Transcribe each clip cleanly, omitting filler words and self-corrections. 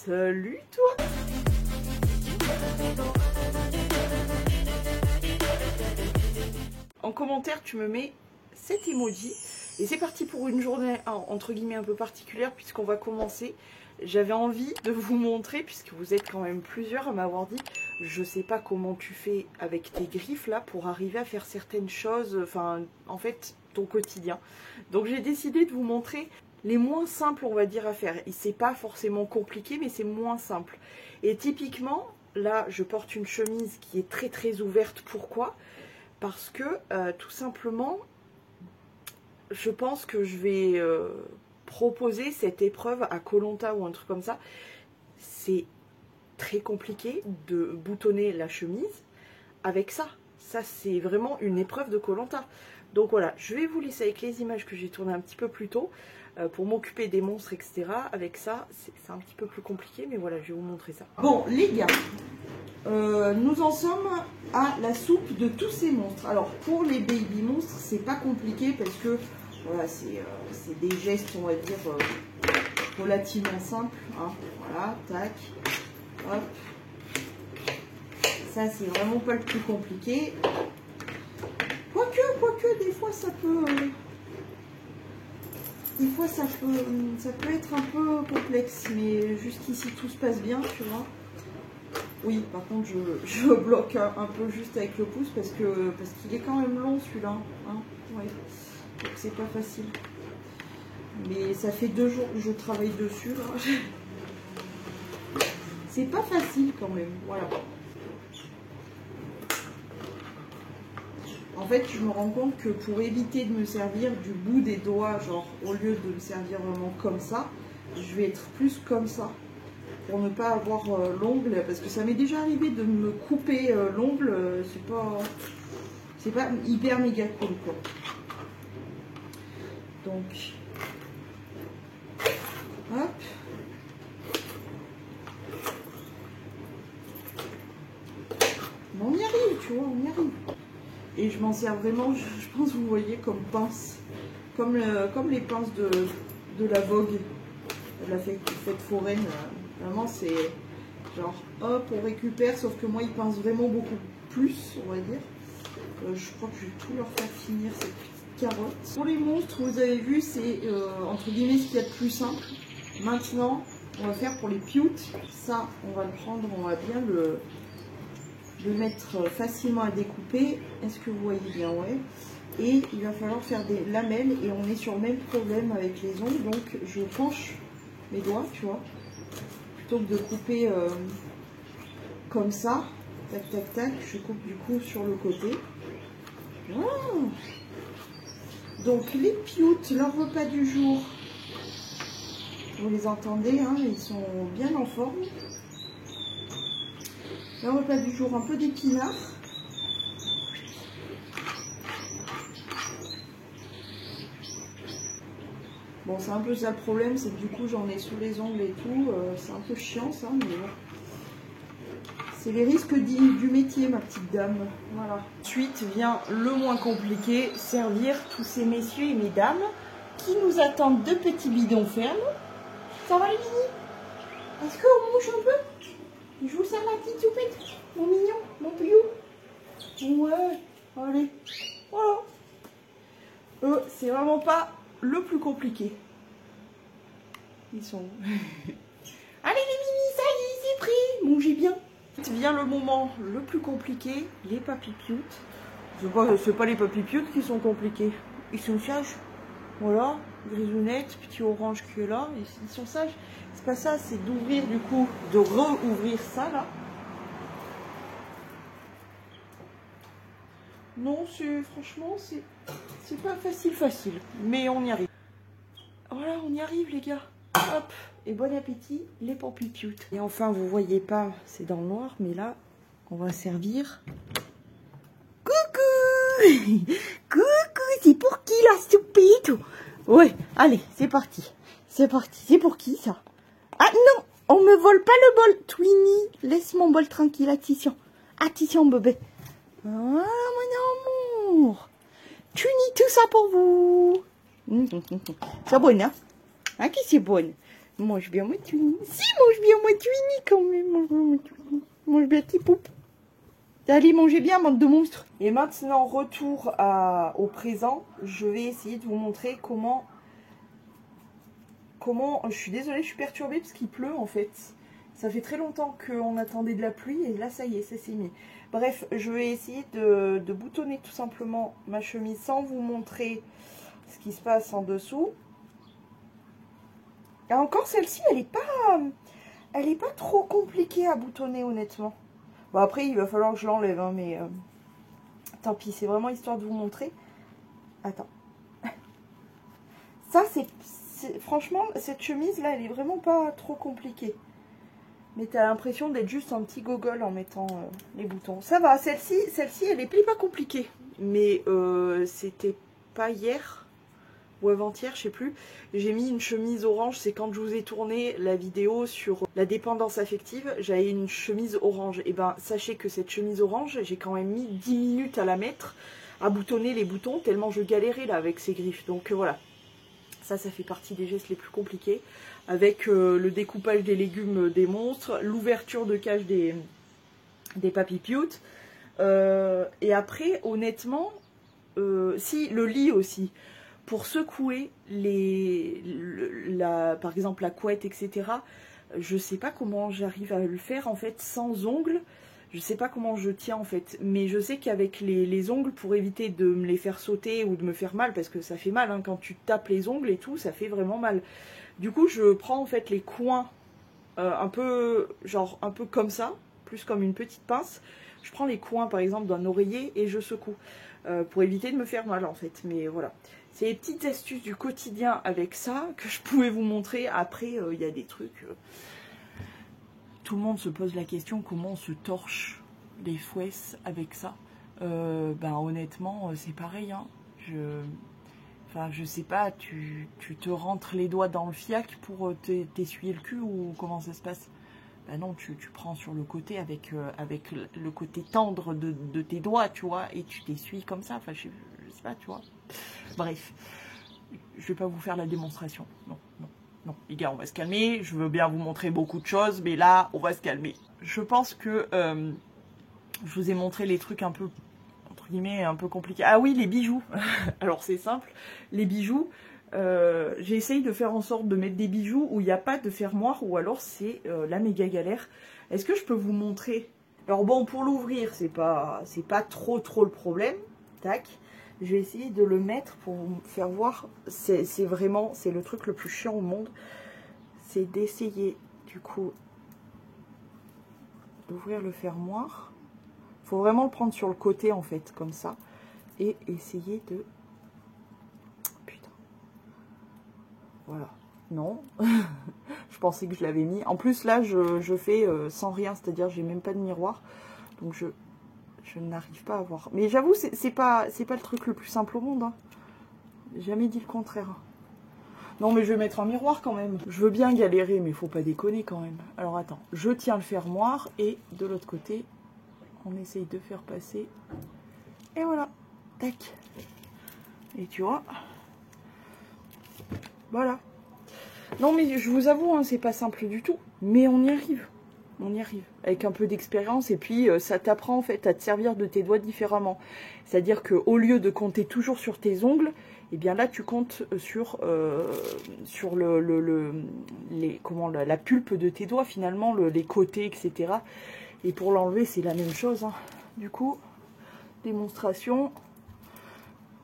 Salut toi. En commentaire, tu me mets cet emoji. Et c'est parti pour une journée entre guillemets un peu particulière puisqu'on va commencer. J'avais envie de vous montrer, puisque vous êtes quand même plusieurs à m'avoir dit, je sais pas comment tu fais avec tes griffes là pour arriver à faire certaines choses, enfin en fait ton quotidien. Donc j'ai décidé de vous montrer les moins simples on va dire à faire. Et c'est pas forcément compliqué mais c'est moins simple. Et typiquement là je porte une chemise qui est très ouverte. Pourquoi? Parce que tout simplement je pense que je vais proposer cette épreuve à Koh-Lanta ou un truc comme ça. C'est très compliqué de boutonner la chemise avec ça. Ça, c'est vraiment une épreuve de Koh-Lanta. Donc voilà, je vais vous laisser avec les images que j'ai tournées un petit peu plus tôt pour m'occuper des monstres, etc. Avec ça, c'est un petit peu plus compliqué, mais voilà, je vais vous montrer ça. Bon, les gars, nous en sommes à la soupe de tous ces monstres. Alors, pour les baby monstres, c'est pas compliqué parce que voilà, c'est des gestes, on va dire, relativement simples. Hein. Voilà, tac, hop. Ça, c'est vraiment pas le plus compliqué. Quoique, des fois, ça peut... des fois, ça peut être un peu complexe. Mais jusqu'ici, tout se passe bien, tu vois. Oui, par contre, je bloque un peu juste avec le pouce parce qu'il est quand même long, celui-là. Hein. Ouais. Donc, c'est pas facile. Mais ça fait 2 jours que je travaille dessus. C'est pas facile quand même. Voilà. En fait, je me rends compte que pour éviter de me servir du bout des doigts, genre au lieu de me servir vraiment comme ça, je vais être plus comme ça. Pour ne pas avoir l'ongle, parce que ça m'est déjà arrivé de me couper l'ongle, c'est pas hyper méga cool quoi. Donc, hop. Mais on y arrive, tu vois, on y arrive. Et je m'en sers vraiment, je pense vous voyez, comme pince. Comme les pinces de la Vogue, de la fête foraine. Vraiment, c'est genre, hop, on récupère, sauf que moi, ils pincent vraiment beaucoup plus, on va dire. Je crois que je vais tout leur faire finir cette petite carotte. Pour les monstres, vous avez vu, c'est entre guillemets ce qu'il y a de plus simple. Maintenant, on va faire pour les pioutes. Ça, on va le prendre, on va bien le mettre facilement à découper. Est-ce que vous voyez bien? Ouais. Et il va falloir faire des lamelles et on est sur le même problème avec les ongles. Donc, je penche mes doigts, tu vois. Plutôt que de couper comme ça, tac tac tac, je coupe du coup sur le côté. Oh. Donc les pioutes, leur repas du jour, vous les entendez, hein, ils sont bien en forme. Leur repas du jour, un peu d'épinards. Bon, c'est un peu ça le problème, c'est que du coup j'en ai sous les ongles et tout, c'est un peu chiant ça, mais bon. C'est les risques du métier, ma petite dame. Voilà. Ensuite vient le moins compliqué, servir tous ces messieurs et mesdames qui nous attendent 2 petits bidons fermes. Ça va les mini? Est-ce qu'on bouge un peu? Je vous sers la petite soupette, mon mignon, mon piou. Ouais, allez. Voilà. C'est vraiment pas le plus compliqué. Ils sont... Allez les mini, ça y est, c'est pris. Mangez bien. Vient le moment le plus compliqué, les papipioutes. C'est pas les papipioutes qui sont compliqués. Ils sont sages. Voilà, grisounette, petit orange qui est là. Ils sont sages. C'est pas ça, c'est d'ouvrir du coup, de rouvrir ça là. Non, franchement, c'est pas facile. Mais on y arrive. Voilà, on y arrive les gars. Hop, et bon appétit, les papipioutes. Et enfin, vous voyez pas, c'est dans le noir, mais là, on va servir. Coucou. Coucou, c'est pour qui la soupette? Ouais, allez, c'est parti. C'est parti, c'est pour qui ça? Ah non, on me vole pas le bol. Twinnie, laisse mon bol tranquille, attention. Attention bébé. Ah, mon amour. Twinnie, tout ça pour vous. C'est bon, hein? Hein, qui c'est bonne? Mange bien moi Twinny. Si, mange bien moi Twinny quand même. Mange bien tes poupes. Allez, mangez bien, bande de monstres. Et maintenant, retour au présent. Je vais essayer de vous montrer comment... Je suis désolée, je suis perturbée parce qu'il pleut en fait. Ça fait très longtemps qu'on attendait de la pluie et là, ça y est, ça s'est mis. Bref, je vais essayer de boutonner tout simplement ma chemise sans vous montrer ce qui se passe en dessous. Et encore, celle-ci, elle est pas trop compliquée à boutonner, honnêtement. Bon, après, il va falloir que je l'enlève, hein, mais tant pis, c'est vraiment histoire de vous montrer. Attends. Ça, franchement, cette chemise-là, elle est vraiment pas trop compliquée. Mais t'as l'impression d'être juste un petit gogol en mettant les boutons. Ça va, celle-ci, elle est pas compliquée. Mais c'était pas hier ou avant-hier, je sais plus. J'ai mis une chemise orange, c'est quand je vous ai tourné la vidéo sur la dépendance affective. J'avais une chemise orange. Et ben, sachez que cette chemise orange, j'ai quand même mis 10 minutes à la mettre, à boutonner les boutons, tellement je galérais là avec ces griffes. Donc voilà. Ça fait partie des gestes les plus compliqués. Avec le découpage des légumes des monstres, l'ouverture de cage des papipioutes. Et après, honnêtement, si, le lit aussi. Pour secouer par exemple la couette, etc. Je sais pas comment j'arrive à le faire en fait sans ongles. Je sais pas comment je tiens en fait, mais je sais qu'avec les ongles, pour éviter de me les faire sauter ou de me faire mal, parce que ça fait mal, hein, quand tu tapes les ongles et tout, ça fait vraiment mal. Du coup, je prends en fait les coins un peu comme ça, plus comme une petite pince. Je prends les coins par exemple d'un oreiller et je secoue, pour éviter de me faire mal en fait, mais voilà. C'est les petites astuces du quotidien avec ça que je pouvais vous montrer. Après, il y a des trucs... Tout le monde se pose la question comment on se torche les fouesses avec ça. Ben honnêtement, c'est pareil. Hein. Je sais pas, tu te rentres les doigts dans le fiac pour t'essuyer le cul ou comment ça se passe? Ben non, tu prends sur le côté avec le côté tendre de tes doigts, tu vois, et tu t'essuies comme ça. Enfin, je sais pas, tu vois. Bref, je vais pas vous faire la démonstration. Non, non. Non, les gars, on va se calmer. Je veux bien vous montrer beaucoup de choses, mais là, on va se calmer. Je pense que je vous ai montré les trucs un peu, entre guillemets, un peu compliqués. Ah oui, les bijoux. Alors, c'est simple. Les bijoux, j'ai essayé de faire en sorte de mettre des bijoux où il n'y a pas de fermoir, ou alors c'est la méga galère. Est-ce que je peux vous montrer? Alors bon, pour l'ouvrir, c'est pas trop le problème. Tac. Je vais essayer de le mettre pour vous faire voir. C'est le truc le plus chiant au monde. C'est d'essayer, du coup, d'ouvrir le fermoir. Il faut vraiment le prendre sur le côté, en fait, comme ça. Et essayer de... Putain. Voilà. Non. Je pensais que je l'avais mis. En plus, là, je fais sans rien. C'est-à-dire, j'ai même pas de miroir. Donc, je n'arrive pas à voir. Mais j'avoue, c'est pas le truc le plus simple au monde. Hein. J'ai jamais dit le contraire. Non, mais je vais mettre un miroir quand même. Je veux bien galérer, mais faut pas déconner quand même. Alors attends, je tiens le fermoir et de l'autre côté, on essaye de faire passer. Et voilà. Tac. Et tu vois. Voilà. Non, mais je vous avoue, hein, c'est pas simple du tout. Mais on y arrive. On y arrive, avec un peu d'expérience, et puis ça t'apprend en fait à te servir de tes doigts différemment. C'est-à-dire qu'au lieu de compter toujours sur tes ongles, et bien là tu comptes sur la pulpe de tes doigts finalement, les côtés, etc. Et pour l'enlever, c'est la même chose. Hein. Du coup, démonstration,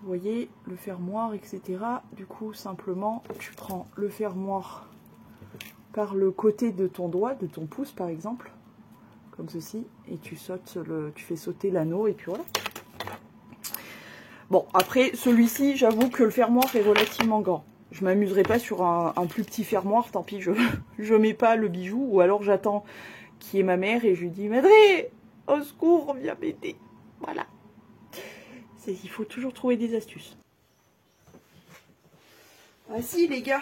vous voyez, le fermoir, etc. Du coup, simplement, tu prends le fermoir par le côté de ton doigt, de ton pouce par exemple, comme ceci, et tu fais sauter l'anneau, et puis voilà. Bon, après, celui-ci, j'avoue que le fermoir est relativement grand. Je m'amuserai pas sur un plus petit fermoir, tant pis, je mets pas le bijou, ou alors j'attends qu'il y ait ma mère, et je lui dis, Madré, au secours, viens m'aider. Voilà. Il faut toujours trouver des astuces. Ah si, les gars,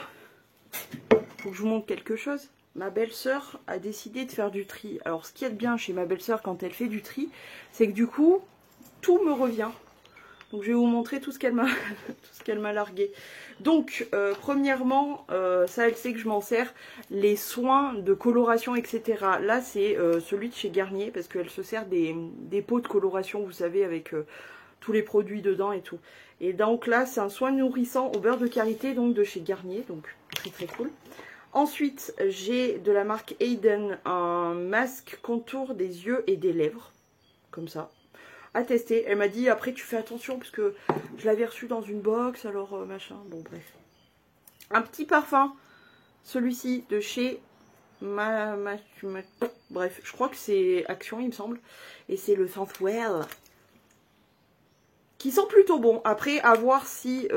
faut que je vous montre quelque chose. Ma belle-sœur a décidé de faire du tri. Alors, ce qu'il y a de bien chez ma belle-sœur quand elle fait du tri, c'est que du coup, tout me revient. Donc je vais vous montrer tout ce qu'elle m'a tout ce qu'elle m'a largué. Donc premièrement, ça elle sait que je m'en sers, les soins de coloration, etc. Là c'est celui de chez Garnier, parce qu'elle se sert des pots de coloration, vous savez, avec tous les produits dedans et tout. Et donc là c'est un soin nourrissant au beurre de karité, donc de chez Garnier, donc très très cool. Ensuite j'ai de la marque Aiden un masque contour des yeux et des lèvres, comme ça, à tester. Elle m'a dit après tu fais attention parce que je l'avais reçu dans une box, alors machin, bon bref. Un petit parfum, celui-ci de chez bref, je crois que c'est Action il me semble, et c'est le Scentwell, qui sent plutôt bon. Après à voir si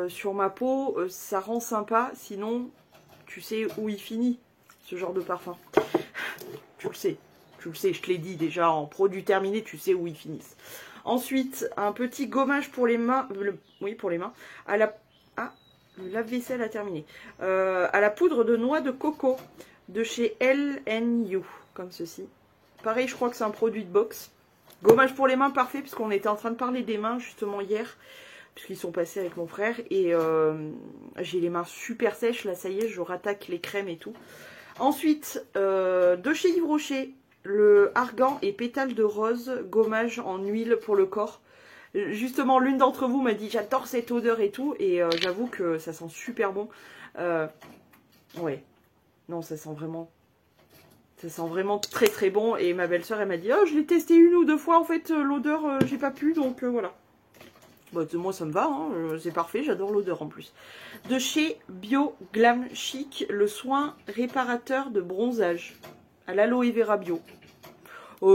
sur ma peau ça rend sympa, sinon tu sais où il finit ce genre de parfum. Tu le sais. Tu le sais, je te l'ai dit déjà, en produit terminé, tu sais où ils finissent. Ensuite, un petit gommage pour les mains, oui pour les mains, à la, le lave-vaisselle a terminé, à la poudre de noix de coco de chez LNU, comme ceci. Pareil, je crois que c'est un produit de box. Gommage pour les mains, parfait, puisqu'on était en train de parler des mains justement hier, puisqu'ils sont passés avec mon frère, et j'ai les mains super sèches, là ça y est, je rattaque les crèmes et tout. Ensuite, de chez Yves Rocher, le argan et pétales de rose, gommage en huile pour le corps. Justement, l'une d'entre vous m'a dit j'adore cette odeur et tout, et j'avoue que ça sent super bon. Ouais, non, ça sent vraiment très très bon. Et ma belle-sœur elle m'a dit oh je l'ai testé une ou deux fois en fait, l'odeur j'ai pas pu, donc voilà. Bah, moi ça me va, hein, c'est parfait, j'adore l'odeur en plus. De chez Bio Glam Chic, le soin réparateur de bronzage à l'aloe vera bio.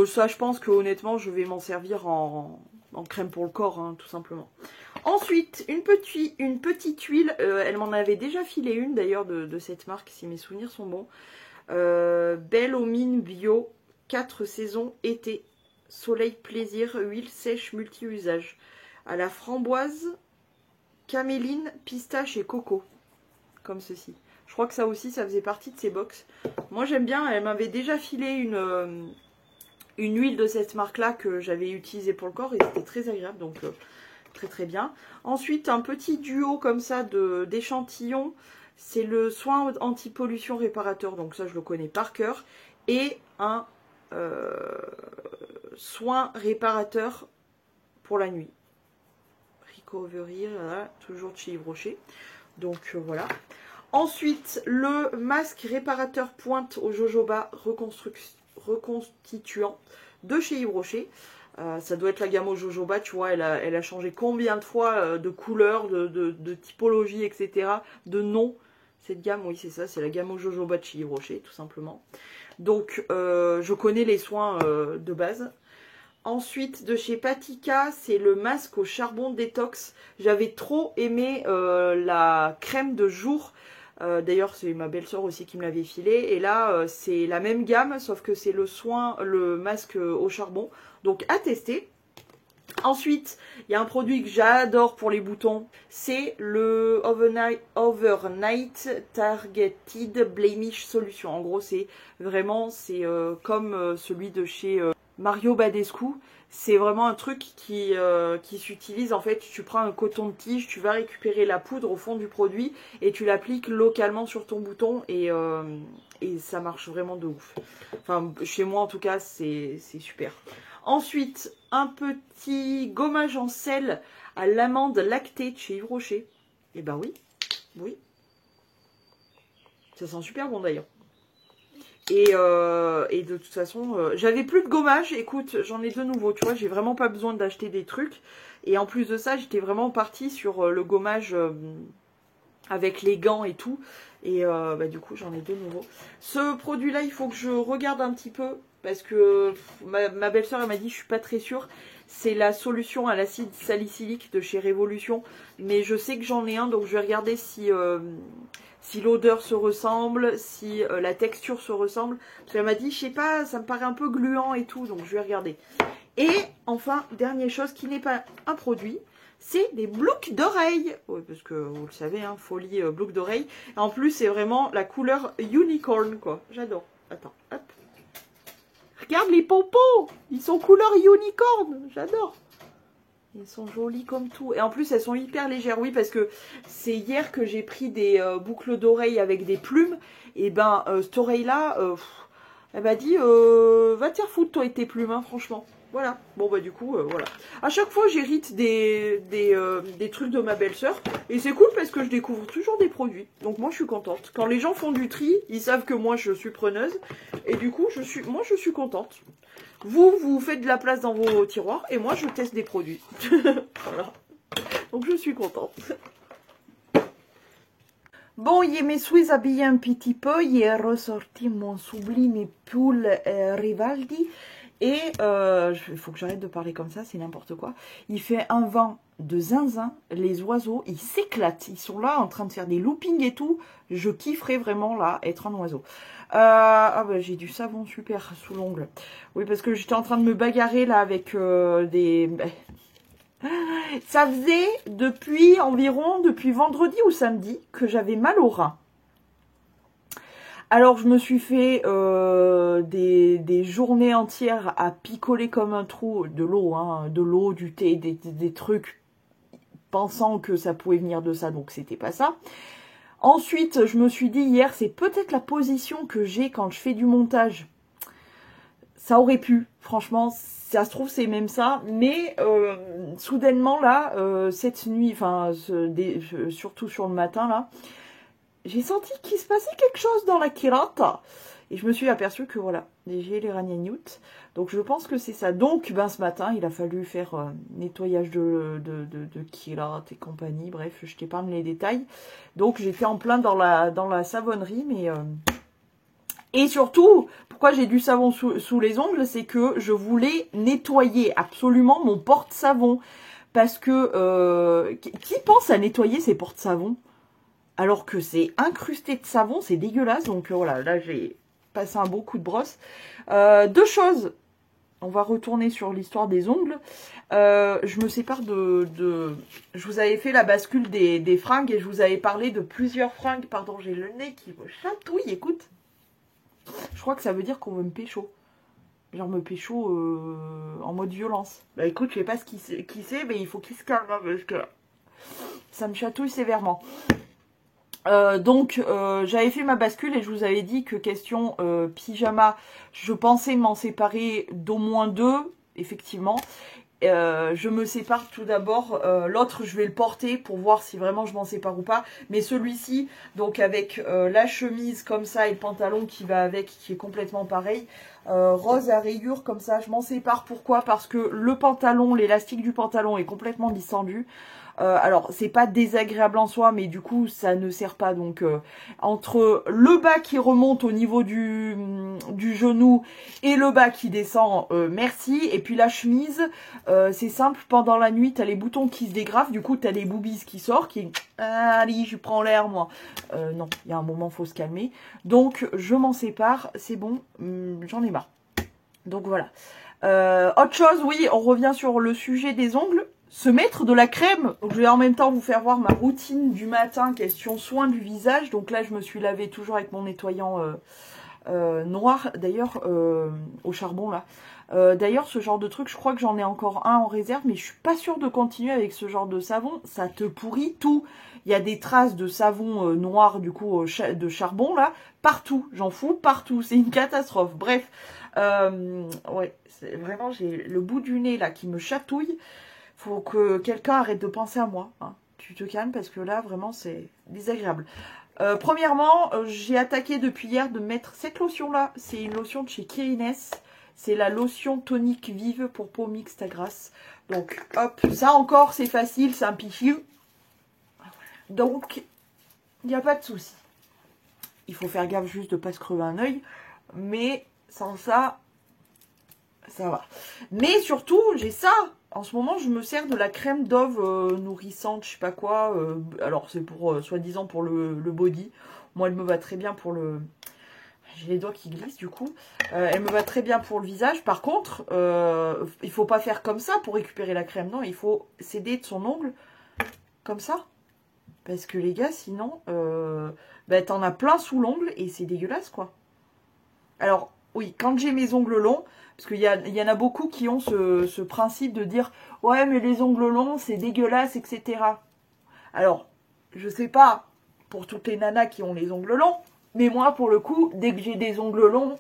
Ça je pense que honnêtement je vais m'en servir en crème pour le corps, hein, tout simplement. Ensuite une petite huile, elle m'en avait déjà filé une d'ailleurs de cette marque si mes souvenirs sont bons. Belle aux mines bio, 4 saisons été, soleil plaisir, huile sèche multi-usage. À la framboise, caméline, pistache et coco. Comme ceci. Je crois que ça aussi, ça faisait partie de ces box. Moi, j'aime bien. Elle m'avait déjà filé une huile de cette marque-là que j'avais utilisée pour le corps. Et c'était très agréable. Donc, très très bien. Ensuite, un petit duo comme ça d'échantillons. C'est le soin anti-pollution réparateur. Donc ça, je le connais par cœur. Et un soin réparateur pour la nuit. Recovery, voilà, toujours de chez Yves Rocher. Donc voilà. Ensuite, le masque réparateur pointe au jojoba reconstituant de chez Yves Rocher. Ça doit être la gamme au jojoba, tu vois, elle a changé combien de fois de couleur, de typologie, etc. De nom. Cette gamme, oui c'est ça, c'est la gamme au jojoba de chez Yves Rocher, tout simplement. Donc je connais les soins de base. Ensuite, de chez Patika, c'est le masque au charbon détox. J'avais trop aimé la crème de jour. D'ailleurs, c'est ma belle-sœur aussi qui me l'avait filé. Et là, c'est la même gamme, sauf que c'est le masque au charbon. Donc, à tester. Ensuite, il y a un produit que j'adore pour les boutons. C'est le Overnight Targeted Blemish Solution. En gros, c'est vraiment, comme celui de chez Mario Badescu. C'est vraiment un truc qui s'utilise. En fait, tu prends un coton de tige, tu vas récupérer la poudre au fond du produit et tu l'appliques localement sur ton bouton et ça marche vraiment de ouf. Enfin, chez moi en tout cas, c'est super. Ensuite, un petit gommage en sel à l'amande lactée de chez Yves Rocher. Et ben oui, oui. Ça sent super bon d'ailleurs. Et de toute façon, j'avais plus de gommage. Écoute, j'en ai de nouveau, tu vois, j'ai vraiment pas besoin d'acheter des trucs. Et en plus de ça, j'étais vraiment partie sur le gommage avec les gants et tout. Et du coup, j'en ai de nouveau. Ce produit-là, il faut que je regarde un petit peu. Parce que ma belle-sœur, elle m'a dit, je suis pas très sûre. C'est la solution à l'acide salicylique de chez Révolution. Mais je sais que j'en ai un, donc je vais regarder si l'odeur se ressemble, si la texture se ressemble. Parce qu'elle m'a dit, je sais pas, ça me paraît un peu gluant et tout, donc je vais regarder. Et enfin, dernière chose qui n'est pas un produit, c'est des boucles d'oreilles. Oui, parce que vous le savez, hein, folie boucles d'oreilles. En plus, c'est vraiment la couleur unicorn, quoi. J'adore. Attends, hop. Regarde les pompons, ils sont couleur unicorn, j'adore. Elles sont jolies comme tout. Et en plus, elles sont hyper légères. Oui, parce que c'est hier que j'ai pris des boucles d'oreilles avec des plumes. Et ben, cette oreille-là, elle m'a dit, va te faire foutre, toi et tes plumes, hein, franchement. Voilà. Bon, bah du coup, voilà. À chaque fois, j'hérite des trucs de ma belle-sœur. Et c'est cool parce que je découvre toujours des produits. Donc moi, je suis contente. Quand les gens font du tri, ils savent que moi, je suis preneuse. Et du coup, moi, je suis contente. Vous faites de la place dans vos tiroirs et moi je teste des produits. Voilà. Donc je suis contente. Bon, je me suis habillée un petit peu. J'ai ressorti mon sublime pull Rivaldi. Et il faut que j'arrête de parler comme ça, c'est n'importe quoi. Il fait un vent de zinzin. Les oiseaux, ils s'éclatent. Ils sont là en train de faire des loopings et tout. Je kifferais vraiment là être un oiseau. Ah bah j'ai du savon super sous l'ongle. Oui, parce que j'étais en train de me bagarrer là avec des... Ça faisait depuis vendredi ou samedi que j'avais mal au rein. Alors je me suis fait des journées entières à picoler comme un trou de l'eau, hein, de l'eau, du thé, des trucs, pensant que ça pouvait venir de ça, donc c'était pas ça. Ensuite, je me suis dit hier, c'est peut-être la position que j'ai quand je fais du montage. Ça aurait pu, franchement, ça se trouve c'est même ça. Mais soudainement là, cette nuit, enfin surtout sur le matin là, j'ai senti qu'il se passait quelque chose dans la culotte. Et je me suis aperçue que voilà, j'ai les ragnagnoutes. Donc je pense que c'est ça. Donc ben, ce matin, il a fallu faire nettoyage de culotte et compagnie. Bref, je t'épargne les détails. Donc j'étais en plein dans la savonnerie. Mais et surtout, pourquoi j'ai du savon sous les ongles, c'est que je voulais nettoyer absolument mon porte-savon. Parce que qui pense à nettoyer ses porte-savons alors que c'est incrusté de savon, c'est dégueulasse. Donc voilà, là j'ai passé un beau coup de brosse. Deux choses. On va retourner sur l'histoire des ongles. Je me sépare de... Je vous avais fait la bascule des fringues et je vous avais parlé de plusieurs fringues. Pardon, j'ai le nez qui me chatouille, écoute. Je crois que ça veut dire qu'on veut me pécho. Genre me pécho en mode violence. Bah écoute, je sais pas qui c'est, mais il faut qu'il se calme, hein, parce que ça me chatouille sévèrement. Donc j'avais fait ma bascule et je vous avais dit que question pyjama, je pensais m'en séparer d'au moins deux, effectivement. Je me sépare tout d'abord, l'autre je vais le porter pour voir si vraiment je m'en sépare ou pas. Mais celui-ci, donc avec la chemise comme ça et le pantalon qui va avec, qui est complètement pareil, rose à rayures comme ça, je m'en sépare. Pourquoi? Parce que le pantalon, l'élastique du pantalon est complètement distendu. Alors c'est pas désagréable en soi, mais du coup ça ne sert pas. Donc entre le bas qui remonte au niveau du genou et le bas qui descend, merci. Et puis la chemise, c'est simple, pendant la nuit t'as les boutons qui se dégravent, du coup t'as des boobies qui sortent, qui allez je prends l'air moi. Non, il y a un moment faut se calmer. Donc je m'en sépare, c'est bon, j'en ai marre. Donc voilà. Autre chose, oui, on revient sur le sujet des ongles. Se mettre de la crème. Donc, je vais en même temps vous faire voir ma routine du matin, question soin du visage. Donc là, je me suis lavée toujours avec mon nettoyant noir, d'ailleurs, au charbon là. D'ailleurs, ce genre de truc, je crois que j'en ai encore un en réserve, mais je suis pas sûre de continuer avec ce genre de savon. Ça te pourrit tout. Il y a des traces de savon noir, du coup, de charbon là, partout. J'en fous partout. C'est une catastrophe. Bref, ouais, vraiment, j'ai le bout du nez là qui me chatouille. Faut que quelqu'un arrête de penser à moi. Hein. Tu te calmes parce que là, vraiment, c'est désagréable. Premièrement, j'ai attaqué depuis hier de mettre cette lotion-là. C'est une lotion de chez Kérines. C'est la lotion tonique vive pour peau mixte à grasse. Donc, hop, ça encore, c'est facile, c'est un pichiu. Donc, il n'y a pas de souci. Il faut faire gaffe juste de ne pas se crever un œil. Mais sans ça, ça va. Mais surtout, j'ai ça. En ce moment, je me sers de la crème Dove nourrissante, je sais pas quoi. Alors, c'est pour, soi-disant, pour le body. Moi, elle me va très bien pour le... J'ai les doigts qui glissent, du coup. Elle me va très bien pour le visage. Par contre, il faut pas faire comme ça pour récupérer la crème. Non, il faut s'aider de son ongle, comme ça. Parce que, les gars, sinon, bah, t'en as plein sous l'ongle et c'est dégueulasse, quoi. Alors... Oui, quand j'ai mes ongles longs, parce qu'il y en a beaucoup qui ont ce principe de dire « Ouais, mais les ongles longs, c'est dégueulasse, etc. » Alors, je sais pas pour toutes les nanas qui ont les ongles longs, mais moi, pour le coup, dès que j'ai des ongles longs,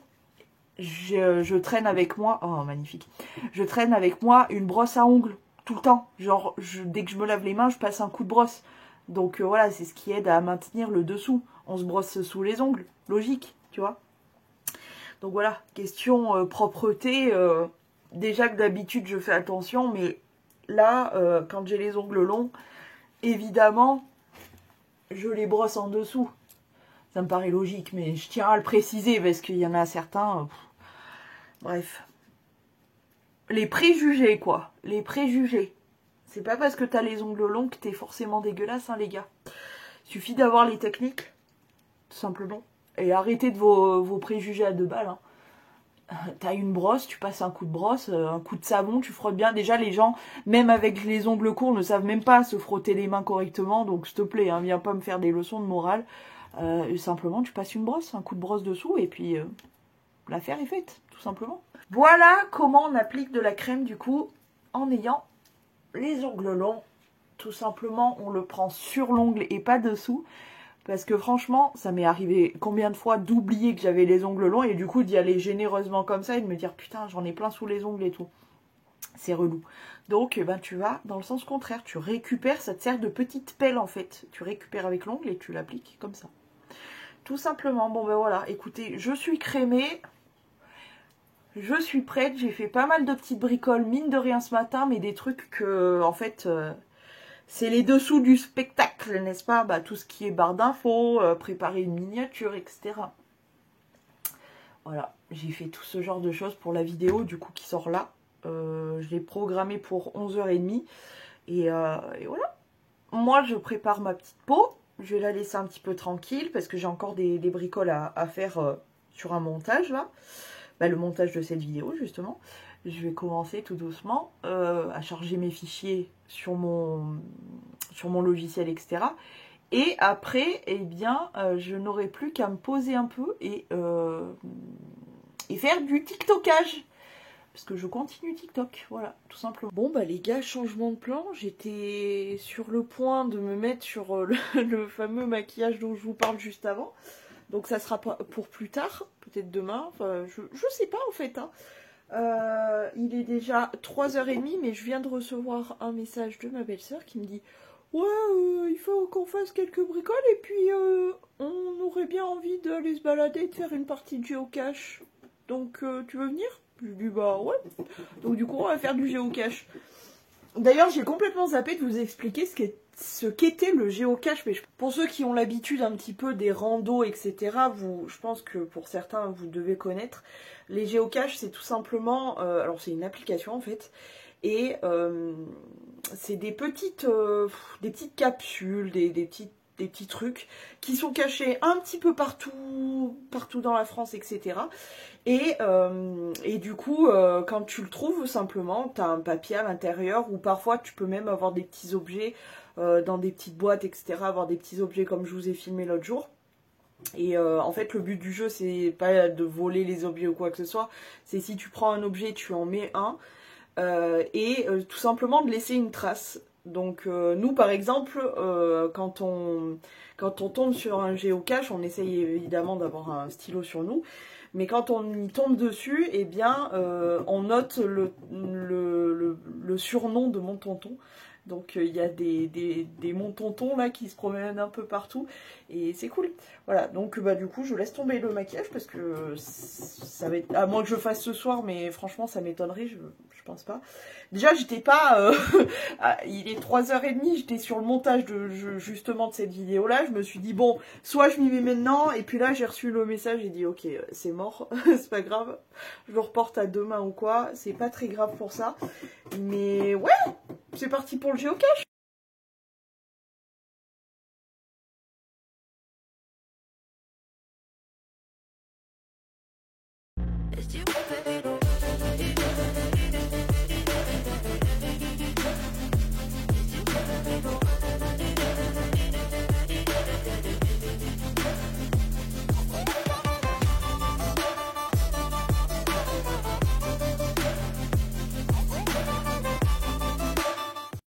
je traîne avec moi... Oh, magnifique. Je traîne avec moi une brosse à ongles, tout le temps. Genre, dès que je me lave les mains, je passe un coup de brosse. Donc voilà, c'est ce qui aide à maintenir le dessous. On se brosse sous les ongles, logique, tu vois. Donc voilà, question propreté, déjà que d'habitude je fais attention, mais là, quand j'ai les ongles longs, évidemment, je les brosse en dessous. Ça me paraît logique, mais je tiens à le préciser parce qu'il y en a certains... bref. Les préjugés, quoi. Les préjugés. C'est pas parce que t'as les ongles longs que t'es forcément dégueulasse, hein, les gars. Il suffit d'avoir les techniques, tout simplement. Et arrêtez de vos préjugés à 2 balles, hein. T'as une brosse, tu passes un coup de brosse, un coup de savon, tu frottes bien. Déjà, les gens, même avec les ongles courts, ne savent même pas se frotter les mains correctement. Donc, s'il te plaît, hein, viens pas me faire des leçons de morale. Simplement, tu passes une brosse, un coup de brosse dessous, et puis l'affaire est faite, tout simplement. Voilà comment on applique de la crème, du coup, en ayant les ongles longs. Tout simplement, on le prend sur l'ongle et pas dessous. Parce que franchement, ça m'est arrivé combien de fois d'oublier que j'avais les ongles longs et du coup d'y aller généreusement comme ça et de me dire putain j'en ai plein sous les ongles et tout. C'est relou. Donc ben, tu vas dans le sens contraire, tu récupères, ça te sert de petite pelle en fait. Tu récupères avec l'ongle et tu l'appliques comme ça. Tout simplement, bon ben voilà, écoutez, je suis crémée. Je suis prête, j'ai fait pas mal de petites bricoles, mine de rien ce matin, mais des trucs que en fait... c'est les dessous du spectacle, n'est-ce pas? Bah, tout ce qui est barre d'infos, préparer une miniature, etc. Voilà, j'ai fait tout ce genre de choses pour la vidéo, du coup, qui sort là. Je l'ai programmé pour 11h30. Et voilà. Moi, je prépare ma petite peau. Je vais la laisser un petit peu tranquille, parce que j'ai encore des bricoles à faire sur un montage, là. Bah, le montage de cette vidéo, justement. Je vais commencer tout doucement à charger mes fichiers sur mon logiciel, etc. Et après, eh bien, je n'aurai plus qu'à me poser un peu et faire du TikTokage. Parce que je continue TikTok, voilà, tout simplement. Bon, bah les gars, changement de plan. J'étais sur le point de me mettre sur le fameux maquillage dont je vous parle juste avant. Donc ça sera pour plus tard, peut-être demain. Enfin, je sais pas en fait, hein. Il est déjà 3h30, mais je viens de recevoir un message de ma belle-sœur qui me dit « Ouais, il faut qu'on fasse quelques bricoles et puis on aurait bien envie d'aller se balader et de faire une partie de géocache. Donc tu veux venir ?» Je lui dis « Bah ouais. » Donc du coup, on va faire du géocache. D'ailleurs, j'ai complètement zappé de vous expliquer ce qu'était le géocache, mais pour ceux qui ont l'habitude un petit peu des randos, etc., je pense que pour certains, vous devez connaître. Les géocaches, c'est tout simplement... alors, c'est une application, en fait, et c'est des petites capsules, des petits trucs qui sont cachés un petit peu partout dans la France, etc. Et du coup, quand tu le trouves, simplement, tu as un papier à l'intérieur, ou parfois tu peux même avoir des petits objets dans des petites boîtes, etc. Avoir des petits objets comme je vous ai filmé l'autre jour. Et en fait, le but du jeu, c'est pas de voler les objets ou quoi que ce soit. C'est si tu prends un objet, tu en mets un. Et tout simplement de laisser une trace. Donc nous, par exemple, quand on tombe sur un géocache, on essaye évidemment d'avoir un stylo sur nous. Mais quand on y tombe dessus, eh bien, on note le surnom de mon tonton. Donc il y a des mon tonton là qui se promènent un peu partout et c'est cool. Voilà, donc bah du coup je laisse tomber le maquillage parce que ça va être... à moins que je fasse ce soir, mais franchement ça m'étonnerait, je pense pas. Déjà j'étais pas... il est 3h30, j'étais sur le montage justement de cette vidéo là. Je me suis dit bon, soit je m'y mets maintenant, et puis là j'ai reçu le message, j'ai dit ok c'est mort, c'est pas grave, je le reporte à demain ou quoi, c'est pas très grave pour ça. Mais ouais, c'est parti pour le géocache. It's you, baby.